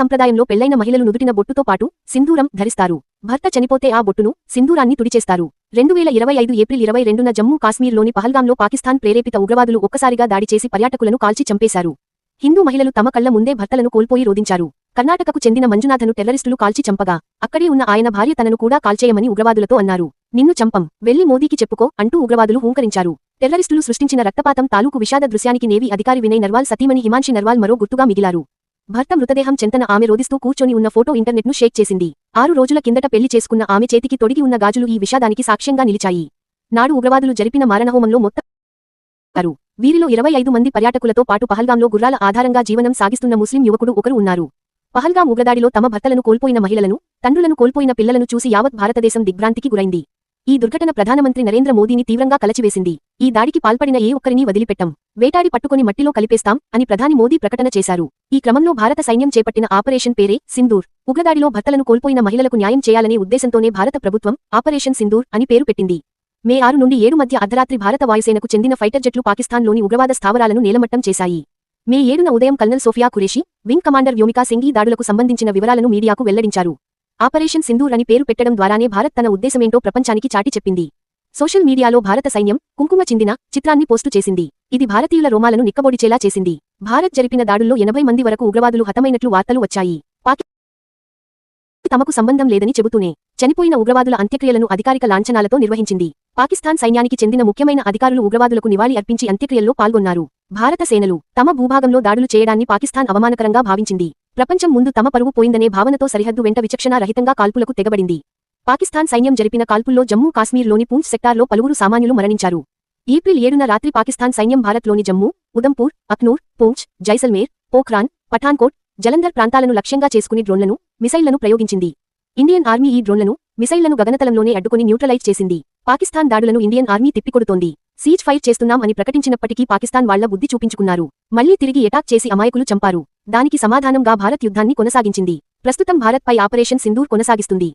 సంప్రదాయంలో పెళ్లైన మహిళలు నుదుటిన బొట్టుతో పాటు సింధూరం ధరిస్తారు. భర్త చనిపోతే ఆ బొట్టును, సింధూరాన్ని తుడిచేస్తారు. 2025 ఏప్రిల్ 22న జమ్మూ కాశ్మీర్లోని పహల్గాంలో పాకిస్తాన్ ప్రేరేపిత ఉగ్రవాదులు ఒక్కసారిగా దాడి చేసి పర్యాటకులను కాల్చి చంపేశారు. హిందూ మహిళలు తమ కళ్ల ముందే భర్తలను కోల్పోయి రోదించారు. కర్ణాటకకు చెందిన మంజునాథను టెర్రరిస్టులు కాల్చి చంపగా అక్కడే ఉన్న ఆయన భార్య తనను కూడా కాల్చేయమని ఉగ్రవాదులతో అన్నారు. నిన్ను చంపం, వెళ్లి మోదీకి చెప్పుకో అంటూ ఉగ్రవాదులు హూంకరించారు. టెర్రరిస్టులు సృష్టించిన రక్తపాతం తాలూకు విషాద దృశ్యానికి నేవీ అధికారి వినయ్ నర్వాల్ సతీమణి హిమాన్షి నర్వాల్ మరో గుర్తుగా మిగిలారు. భర్త మృతదేహం చెంతన ఆమె రోదిస్తూ కూర్చొని ఉన్న ఫోటో ఇంటర్నెట్ను షేక్ చేసింది. 6 రోజుల కిందట పెళ్లి చేసుకున్న ఆమె చేతికి తొడిగి ఉన్న గాజులు ఈ విషాదానికి సాక్ష్యంగా నిలిచాయి. నాడు ఉగ్రవాదులు జరిపిన మారణహోమంలో మొత్తం వీరిలో 25 మంది పర్యాటకులతో పాటు పహల్గాంలో గుర్రాల ఆధారంగా జీవనం సాగిస్తున్న ముస్లిం యువకుడు ఒకరు ఉన్నారు. పహల్గాం ఉగ్రదాడిలో తమ భర్తలను కోల్పోయిన మహిళలను, తండ్రులను కోల్పోయిన పిల్లలను చూసి యావత్ భారతదేశం దిగ్భ్రాంతికి గురైంది. ఈ దుర్ఘటన ప్రధానమంత్రి నరేంద్ర మోదీని తీవ్రంగా కలచివేసింది. ఈ దాడికి పాల్పడిన ఏ ఒక్కరినీ వదిలిపెట్టం, వేటాడి పట్టుకొని మట్టిలో కలిపేస్తాం అని ప్రధాని మోదీ ప్రకటన చేశారు. ఈ క్రమంలో భారత సైన్యం చేపట్టిన ఆపరేషన్ పేరే సింధూర్. ఉగ్రదాడిలో భర్తలను కోల్పోయిన మహిళలకు న్యాయం చేయాలనే ఉద్దేశంతోనే భారత ప్రభుత్వం ఆపరేషన్ సింధూర్ అని పేరు పెట్టింది. మే 6 నుండి 7 మధ్య అర్ధరాత్రి భారత వాయుసేనకు చెందిన ఫైటర్ జెట్లు పాకిస్తాన్లోని ఉగ్రవాద స్థావరాలను నేలమట్టం చేశాయి. మే 7న ఉదయం colonel Sofiya Qureshi, wing commander Vyomika Singh ఈ దాడులకు సంబంధించిన వివరాలను మీడియాకు వెల్లడించారు. ఆపరేషన్ సింధూర్ అని పేరు పెట్టడం ద్వారానే భారత్ తన ఉద్దేశమేంటో ప్రపంచానికి చాటి చెప్పింది. సోషల్ మీడియాలో భారత సైన్యం కుంకుమ చిందిన చిత్రాన్ని పోస్టు చేసింది. ఇది భారతీయుల రోమాలను నిక్కబొడిచేలా చేసింది. భారత్ జరిపిన దాడుల్లో 80 మంది వరకు ఉగ్రవాదులు హతమైనట్లు వార్తలు వచ్చాయి. తమకు సంబంధం లేదని చెబుతూనే చనిపోయిన ఉగ్రవాదుల అంత్యక్రియలను అధికారిక లాంఛనాలతో నిర్వహించింది. పాకిస్తాన్ సైన్యానికి చెందిన ముఖ్యమైన అధికారులు ఉగ్రవాదులకు నివాళి అర్పించి అంత్యక్రియల్లో పాల్గొన్నారు. భారత సేనలు తమ భూభాగంలో దాడులు చేయడాన్ని పాకిస్తాన్ అవమానకరంగా భావించింది. ప్రపంచం ముందు తమ పరువు పోయిందనే భావనతో సరిహద్దు వెంట విచక్షణా రహితంగా కాల్పులకు తెగబడింది. పాకిస్తాన్ సైన్యం జరిపిన కాల్పుల్లో జమ్మూ కాశ్మీర్లోని పూంచ్ సెక్టార్లో పలువురు సామాన్యులు మరణించారు. ఏప్రిల్ 7న రాత్రి పాకిస్తాన్ సైన్యం భారత్లోని జమ్మూ, ఉదంపూర్, అఖ్నూర్, పూంచ్, జైసల్మేర్, పోఖ్రాన్, పఠాన్కోట్, జలంధర్ ప్రాంతాలను లక్ష్యంగా చేసుకుని డ్రోన్లను, మిసైళ్లను ప్రయోగించింది. ఇండియన్ ఆర్మీ ఈ డ్రోన్లను, మిసైళ్లను గగనతలంలోనే అడ్డుకుని న్యూట్రలైజ్ చేసింది. పాకిస్తాన్ దాడులను ఇండియన్ ఆర్మీ తిప్పికొడుతోంది. సీజ్ ఫైర్ చేస్తున్నాం అని ప్రకటించినప్పటికీ పాకిస్తాన్ వాళ్ల బుద్ధి చూపించుకున్నారు. మళ్లీ తిరిగి ఎటాక్ చేసి అమాయకులు చంపారు. దానికి సమాధానంగా భారత్ యుద్ధాన్ని కొనసాగించింది. ప్రస్తుతం భారత్పై ఆపరేషన్ సింధూర్ కొనసాగిస్తుంది.